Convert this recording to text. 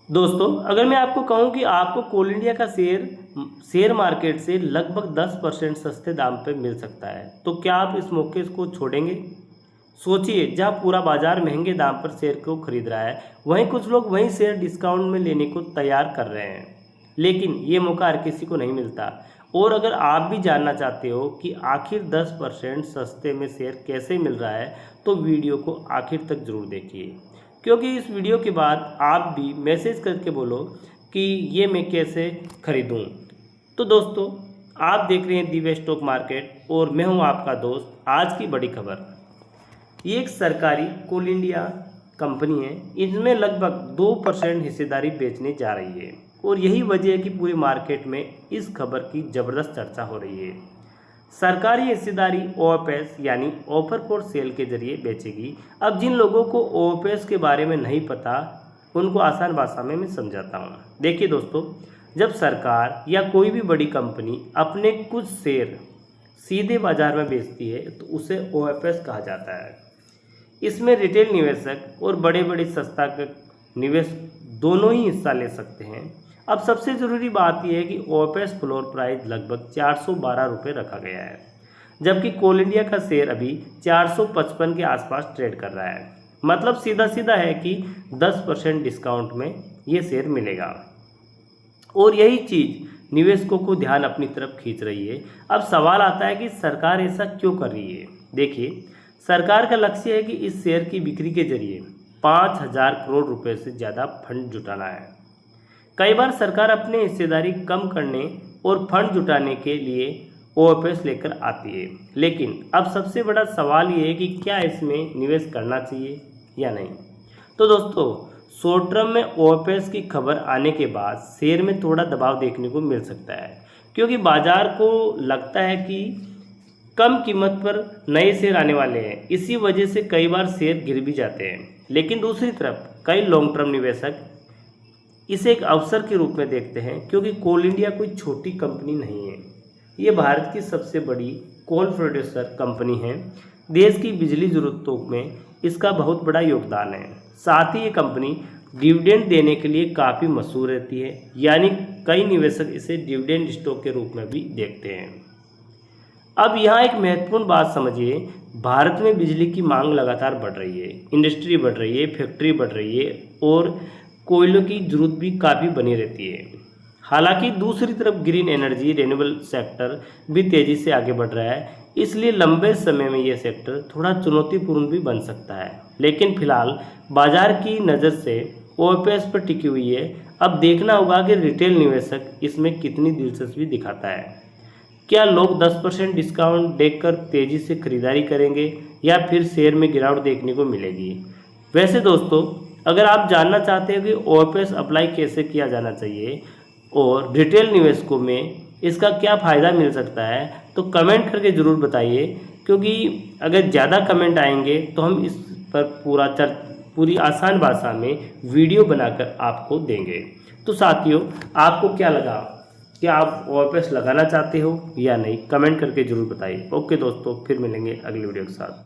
दोस्तों, अगर मैं आपको कहूं कि आपको कोल इंडिया का शेयर मार्केट से लगभग 10% सस्ते दाम पर मिल सकता है, तो क्या आप इस मौके को छोड़ेंगे? सोचिए, जहां पूरा बाजार महंगे दाम पर शेयर को खरीद रहा है, वहीं कुछ लोग वही शेयर डिस्काउंट में लेने को तैयार कर रहे हैं। लेकिन ये मौका हर किसी को नहीं मिलता। और अगर आप भी जानना चाहते हो कि आखिर 10% सस्ते में शेयर कैसे मिल रहा है, तो वीडियो को आखिर तक जरूर देखिए, क्योंकि इस वीडियो के बाद आप भी मैसेज करके बोलो कि ये मैं कैसे खरीदूं। तो दोस्तों, आप देख रहे हैं दिव्य स्टॉक मार्केट और मैं हूं आपका दोस्त। आज की बड़ी खबर, ये एक सरकारी कोल इंडिया कंपनी है। इसमें लगभग 2% हिस्सेदारी बेचने जा रही है और यही वजह है कि पूरी मार्केट में इस खबर की ज़बरदस्त चर्चा हो रही है। सरकारी हिस्सेदारी ओएफएस यानी ऑफर फॉर सेल के जरिए बेचेगी। अब जिन लोगों को ओएफएस के बारे में नहीं पता, उनको आसान भाषा में मैं समझाता हूँ। देखिए दोस्तों, जब सरकार या कोई भी बड़ी कंपनी अपने कुछ शेयर सीधे बाजार में बेचती है, तो उसे ओएफएस कहा जाता है। इसमें रिटेल निवेशक और बड़े बड़े संस्थागत निवेश दोनों ही हिस्सा ले सकते हैं। अब सबसे ज़रूरी बात यह है कि ओएफएस फ्लोर प्राइस लगभग 412 रुपये रखा गया है, जबकि कोल इंडिया का शेयर अभी 455 के आसपास ट्रेड कर रहा है। मतलब सीधा सीधा है कि 10% डिस्काउंट में ये शेयर मिलेगा और यही चीज़ निवेशकों को ध्यान अपनी तरफ खींच रही है। अब सवाल आता है कि सरकार ऐसा क्यों कर रही है। देखिए, सरकार का लक्ष्य है कि इस शेयर की बिक्री के जरिए 5,000 करोड़ रुपए से ज़्यादा फंड जुटाना है। कई बार सरकार अपनी हिस्सेदारी कम करने और फंड जुटाने के लिए ओएफएस लेकर आती है, लेकिन अब सबसे बड़ा सवाल ये है कि क्या इसमें निवेश करना चाहिए या नहीं। तो दोस्तों, शॉर्ट टर्म में ओएफएस की खबर आने के बाद शेयर में थोड़ा दबाव देखने को मिल सकता है, क्योंकि बाजार को लगता है कि कम कीमत पर नए शेयर आने वाले हैं। इसी वजह से कई बार शेयर गिर भी जाते हैं। लेकिन दूसरी तरफ कई लॉन्ग टर्म निवेशक इसे एक अवसर के रूप में देखते हैं, क्योंकि कोल इंडिया कोई छोटी कंपनी नहीं है। ये भारत की सबसे बड़ी कोल प्रोड्यूसर कंपनी है। देश की बिजली ज़रूरतों में इसका बहुत बड़ा योगदान है। साथ ही ये कंपनी डिविडेंड देने के लिए काफ़ी मशहूर रहती है, यानी कई निवेशक इसे डिविडेंड स्टॉक के रूप में भी देखते हैं। अब यहाँ एक महत्वपूर्ण बात समझिए, भारत में बिजली की मांग लगातार बढ़ रही है, इंडस्ट्री बढ़ रही है, फैक्ट्री बढ़ रही है और कोयलों की जरूरत भी काफ़ी बनी रहती है। हालांकि दूसरी तरफ ग्रीन एनर्जी रिन्यूएबल सेक्टर भी तेज़ी से आगे बढ़ रहा है, इसलिए लंबे समय में ये सेक्टर थोड़ा चुनौतीपूर्ण भी बन सकता है। लेकिन फिलहाल बाजार की नज़र से ओएफएस पर टिकी हुई है। अब देखना होगा कि रिटेल निवेशक इसमें कितनी दिलचस्पी दिखाता है। क्या लोग 10% डिस्काउंट देखकर तेज़ी से खरीदारी करेंगे या फिर शेयर में गिरावट देखने को मिलेगी। वैसे दोस्तों, अगर आप जानना चाहते हैं कि ओएफएस अप्लाई कैसे किया जाना चाहिए और रिटेल निवेशकों में इसका क्या फ़ायदा मिल सकता है, तो कमेंट करके ज़रूर बताइए, क्योंकि अगर ज़्यादा कमेंट आएंगे तो हम इस पर पूरी आसान भाषा में वीडियो बनाकर आपको देंगे। तो साथियों, आपको क्या लगा? क्या आप ओएफएस लगाना चाहते हो या नहीं? कमेंट करके ज़रूर बताइए। ओके दोस्तों, फिर मिलेंगे अगली वीडियो के साथ।